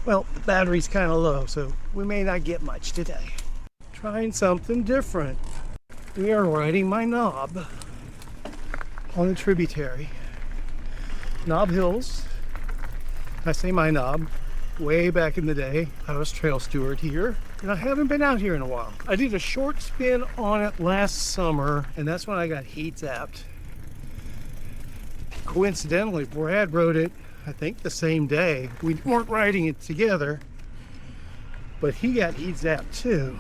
Well, the battery's kind of low, so we may not get much today. Trying something different. We are riding my knob on the Tributary. Knob Hills. I say my knob. Way back in the day, I was trail steward here, and I haven't been out here in a while. I did a short spin on it last summer, and that's when I got heat zapped. Coincidentally, Brad rode it, I think, the same day. We weren't riding it together, but he got heat zapped too.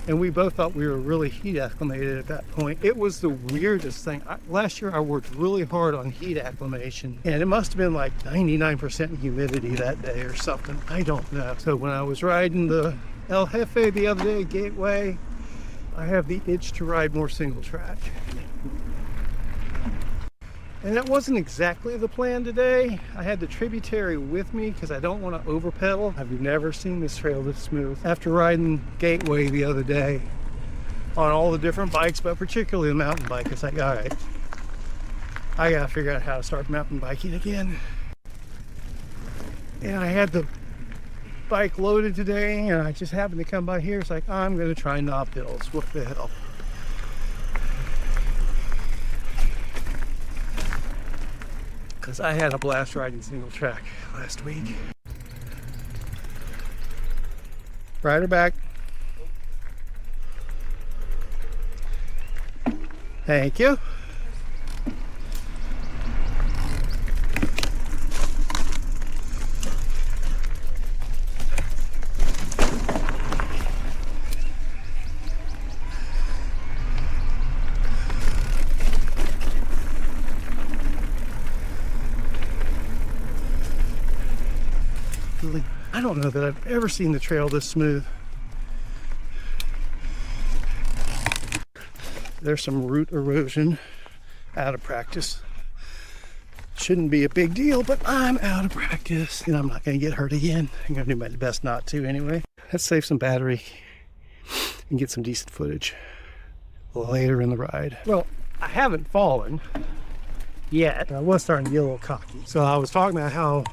And we both thought we were really heat acclimated at that point. It was the weirdest thing. Last year I worked really hard on heat acclimation, and it must have been like 99% humidity that day or something. I don't know. So when I was riding the El Jefe the other day, Gateway, I have the itch to ride more single track. And that wasn't exactly the plan today. I had the Tributary with me because I don't want to over pedal. I've never seen this trail this smooth. After riding Gateway the other day on all the different bikes, but particularly the mountain bike, it's like, all right, I gotta figure out how to start mountain biking again. And I had the bike loaded today, and I just happened to come by here. It's like, I'm gonna try Knob Hills. What the hell? Because I had a blast riding single track last week. Rider back. Thank you. I don't know that I've ever seen the trail this smooth. There's some root erosion. Out of practice. Shouldn't be a big deal, but I'm out of practice and I'm not going to get hurt again. I'm going to do my best not to anyway. Let's save some battery and get some decent footage later in the ride. Well, I haven't fallen yet. I was starting to get a little cocky. So I was talking about how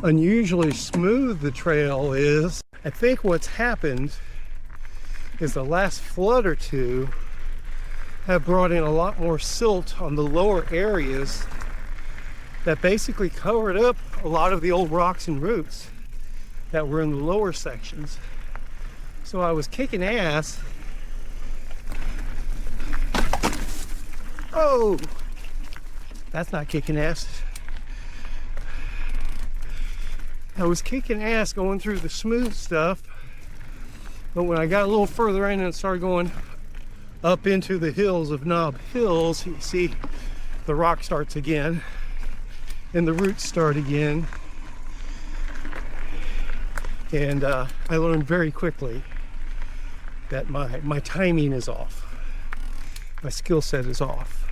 unusually smooth the trail is. I think what's happened is the last flood or two have brought in a lot more silt on the lower areas that basically covered up a lot of the old rocks and roots that were in the lower sections. So I was kicking ass. Oh, that's not kicking ass. I was kicking ass going through the smooth stuff, but when I got a little further in and started going up into the hills of Knob Hills, you see the rock starts again and the roots start again. And I learned very quickly that my timing is off. My skill set is off.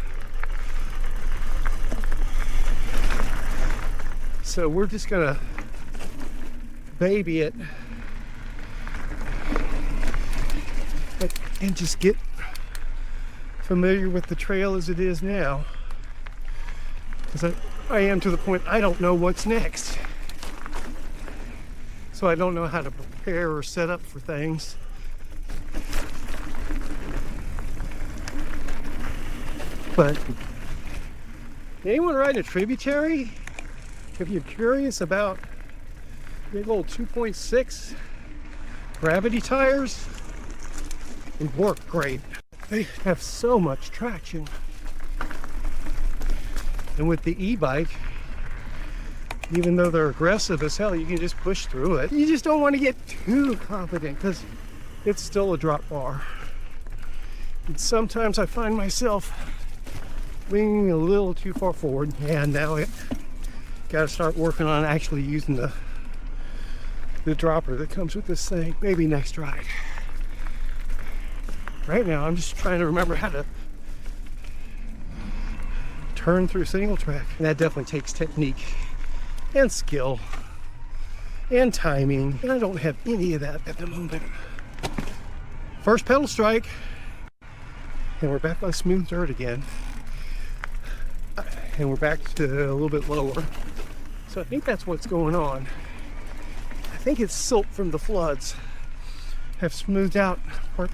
So we're just gonna baby it and just get familiar with the trail as it is now, because I am to the point I don't know what's next, so I don't know how to prepare or set up for things. But anyone riding a Tributary, if you're curious about big old 2.6 gravity tires, they work great. They have so much traction. And with the e-bike, even though they're aggressive as hell, you can just push through it. You just don't want to get too confident because it's still a drop bar. And sometimes I find myself leaning a little too far forward, and now I got to start working on actually using the dropper that comes with this thing. Maybe next ride. Right now I'm just trying to remember how to turn through single track, and that definitely takes technique and skill and timing, and I don't have any of that at the moment. First pedal strike, and we're back on smooth dirt again, and we're back to a little bit lower. So I think that's what's going on. think it's silt from the floods, have smoothed out.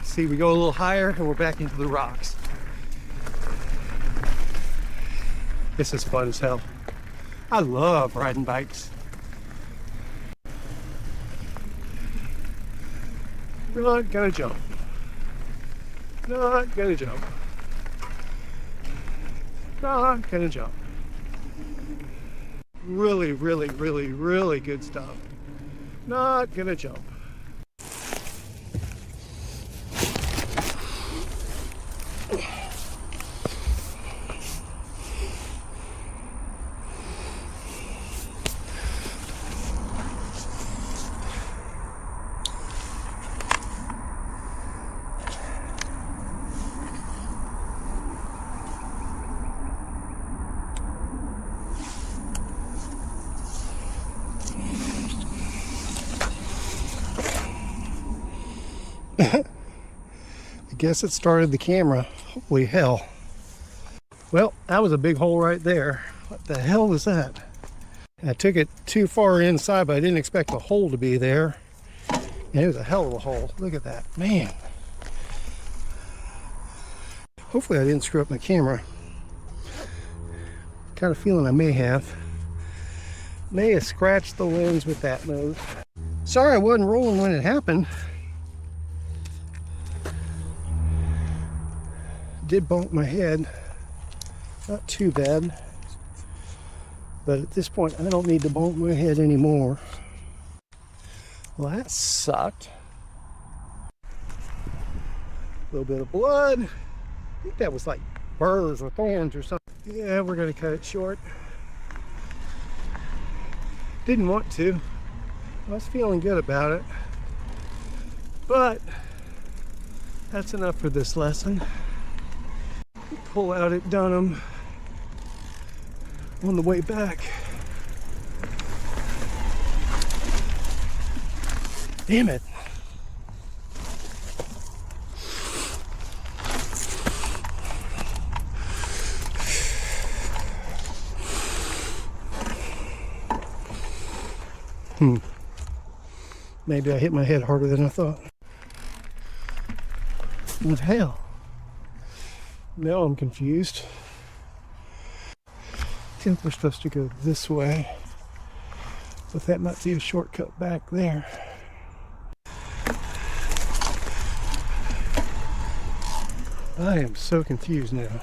See, we go a little higher and we're back into the rocks. This is fun as hell. I love riding bikes. Not gonna jump. Not gonna jump. Not gonna jump. Really, really, really, really good stuff. Not gonna jump. I guess it started the camera. Holy hell. Well, that was a big hole right there. What the hell was that? I took it too far inside, but I didn't expect the hole to be there. And it was a hell of a hole. Look at that, man. Hopefully I didn't screw up my camera. Got a feeling I may have. May have scratched the lens with that move. Sorry I wasn't rolling when it happened. Did bump my head, not too bad, but at this point I don't need to bump my head anymore. Well, that sucked. A little bit of blood. I think that was like burrs or thorns or something. Yeah, we're gonna cut it short. Didn't want to. I was feeling good about it, but that's enough for this lesson. Pull out at Dunham on the way back. Damn it. Maybe I hit my head harder than I thought. What the hell? Now I'm confused. I think we're supposed to go this way, but that might be a shortcut back there. I am so confused now.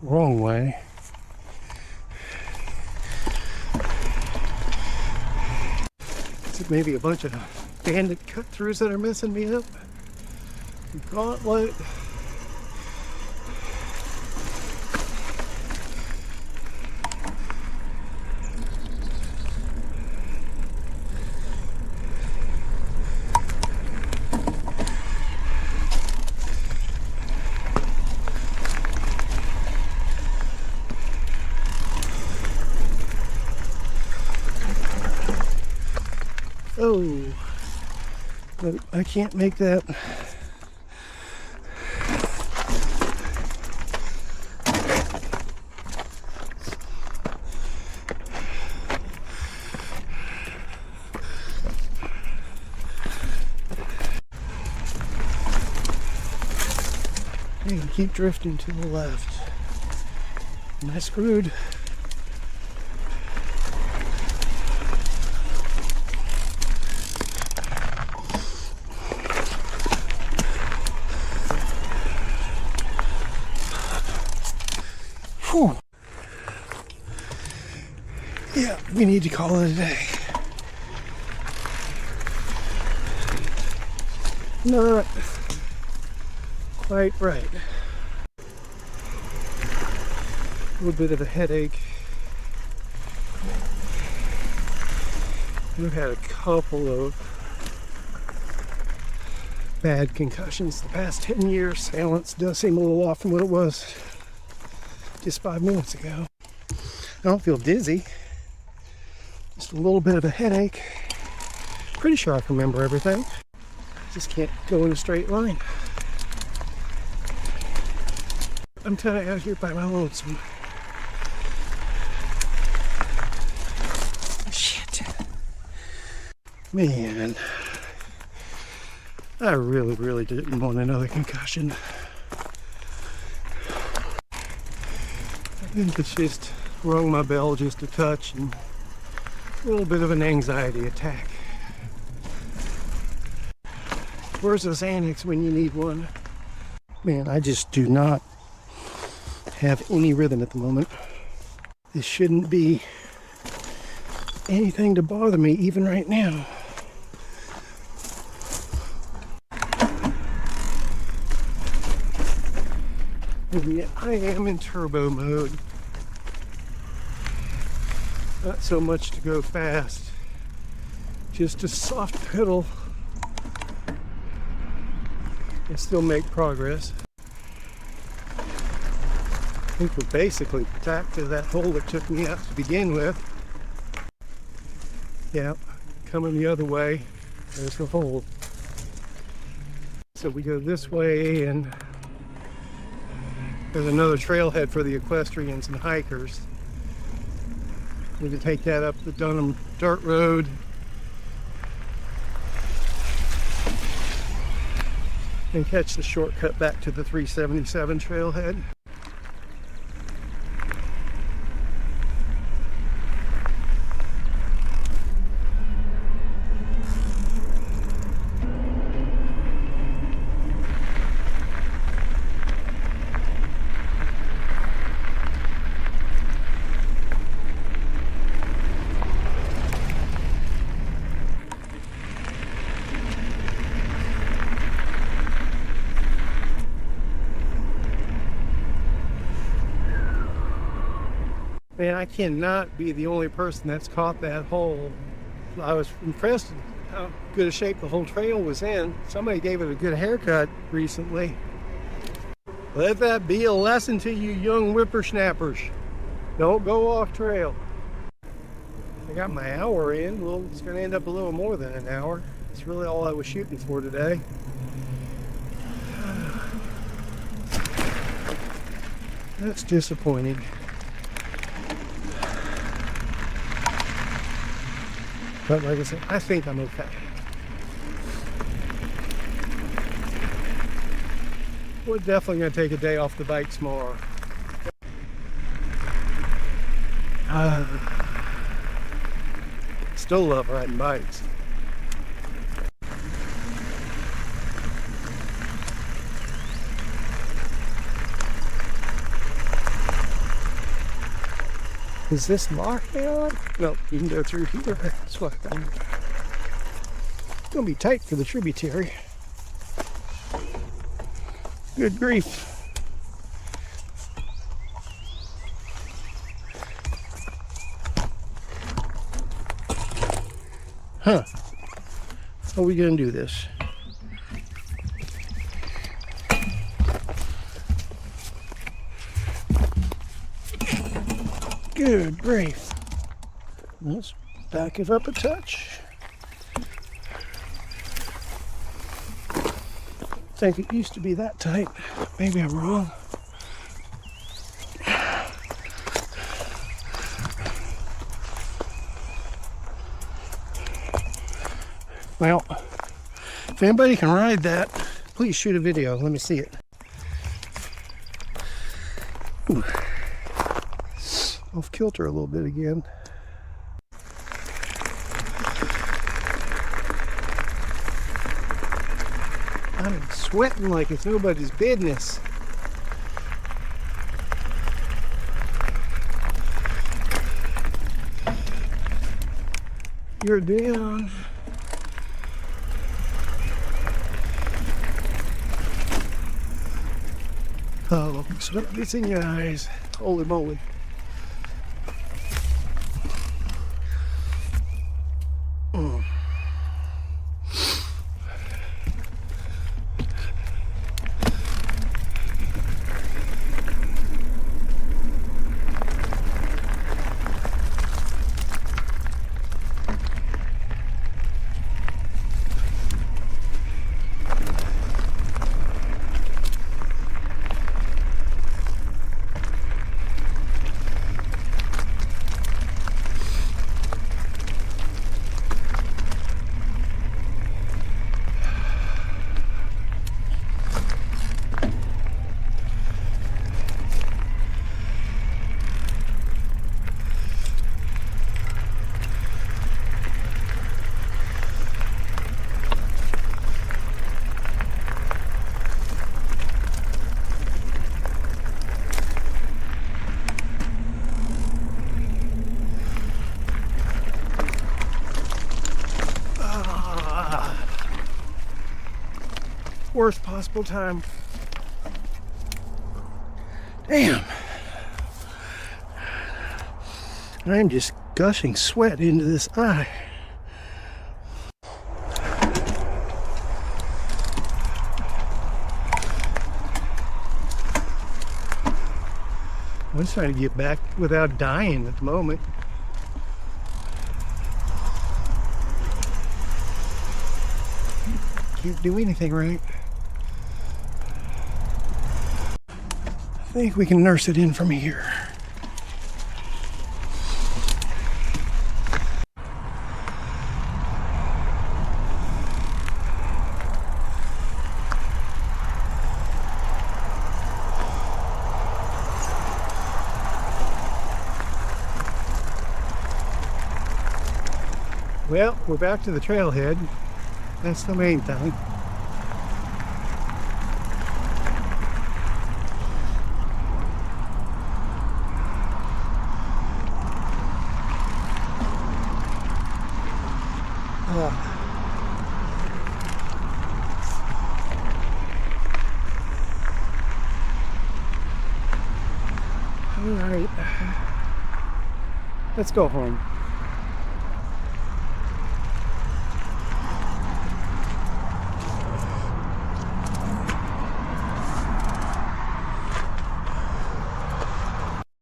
Wrong way. Is it maybe a bunch of bandit cut-throughs that are messing me up? Gauntlet. Oh, but I can't make that. Hey, keep drifting to the left. Am I screwed? Whew. Yeah, we need to call it a day. Not quite right. A little bit of a headache. We've had a couple of bad concussions the past 10 years. Balance does seem a little off from what it was just 5 minutes ago. I don't feel dizzy. Just a little bit of a headache. Pretty sure I can remember everything. Just can't go in a straight line. I'm kind of out here by my lonesome. Shit. Man, I really didn't want another concussion. I think it's just rung my bell just a touch and a little bit of an anxiety attack. Where's this annex when you need one? Man, I just do not have any rhythm at the moment. This shouldn't be anything to bother me even right now. And yet I am in turbo mode. Not so much to go fast, just a soft pedal and still make progress. I think we're basically back to that hole that took me out to begin with. Yeah, coming the other way, there's the hole. So we go this way and there's another trailhead for the equestrians and hikers. We can take that up the Dunham Dirt Road. And catch the shortcut back to the 377 trailhead. Man, I cannot be the only person that's caught that hole. I was impressed at how good a shape the whole trail was in. Somebody gave it a good haircut recently. Let that be a lesson to you young whippersnappers. Don't go off trail. I got my hour in. Well, it's going to end up a little more than an hour. That's really all I was shooting for today. That's disappointing. But like I said, I think I'm okay. We're definitely going to take a day off the bike tomorrow. Still love riding bikes. Is this locked down? No, you can go through here. It's locked down. It's gonna be tight for the tributary. Good grief. Huh. How are we gonna do this? Good grief. Let's back it up a touch. I think it used to be that tight. Maybe I'm wrong. Well, if anybody can ride that, please shoot a video. Let me see it. Ooh. Off kilter a little bit again. I'm sweating like it's nobody's business. You're down. Oh, sweat gets in your eyes. Holy moly. Worst possible time. Damn. I'm just gushing sweat into this eye. I'm just trying to get back without dying at the moment. Can't do anything right. I think we can nurse it in from here. Well, we're back to the trailhead. That's the main thing. All right, let's go home.